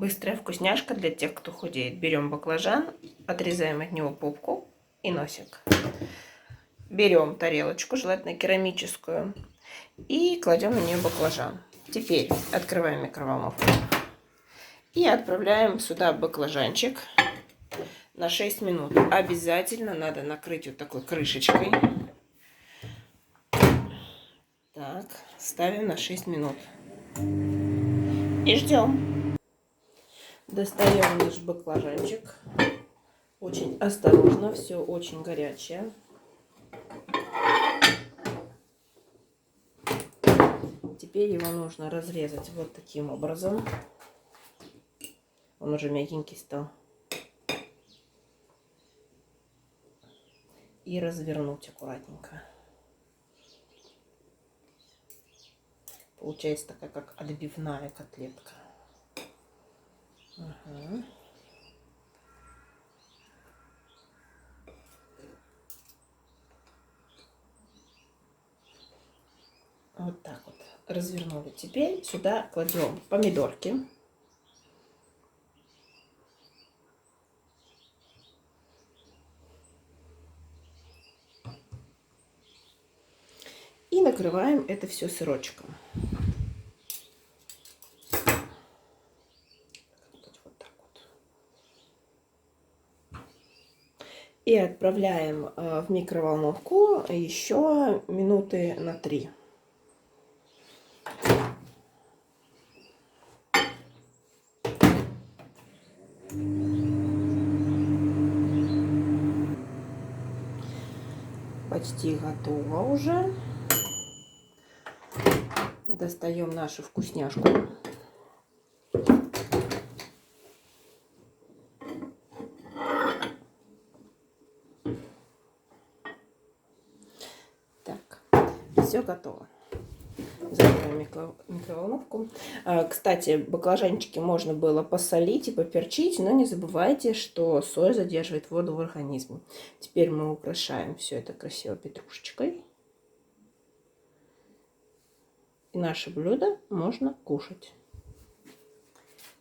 Быстрая вкусняшка для тех, кто худеет. Берем баклажан, отрезаем от него попку и носик. Берем тарелочку, желательно керамическую, и кладем на нее баклажан. Теперь открываем микроволновку и отправляем сюда баклажанчик на 6 минут. Обязательно надо накрыть вот такой крышечкой. Так, ставим на 6 минут. И ждем. Достаем наш баклажанчик. Очень осторожно, все очень горячее. Теперь его нужно разрезать вот таким образом. Он уже мягенький стал. И развернуть аккуратненько. Получается такая, как отбивная котлетка. Угу. Вот так вот развернули. Теперь сюда кладем помидорки. И накрываем это все сырочком. Вот так вот. И отправляем в микроволновку еще минуты на 3. Почти готово уже. Достаем нашу вкусняшку. Так, все готово. Закрываем микроволновку. Кстати, баклажанчики можно было посолить и поперчить, но не забывайте, что соль задерживает воду в организме. Теперь мы украшаем все это красиво петрушечкой. И наше блюдо можно кушать.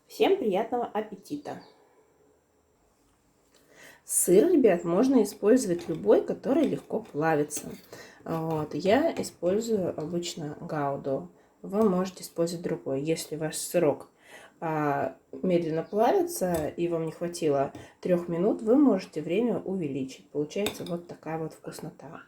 Всем приятного аппетита! Сыр, ребят, можно использовать любой, который легко плавится. Вот. Я использую обычно гауда. Вы можете использовать другой. Если ваш сырок медленно плавится и вам не хватило 3 минут, вы можете время увеличить. Получается вот такая вот вкуснота.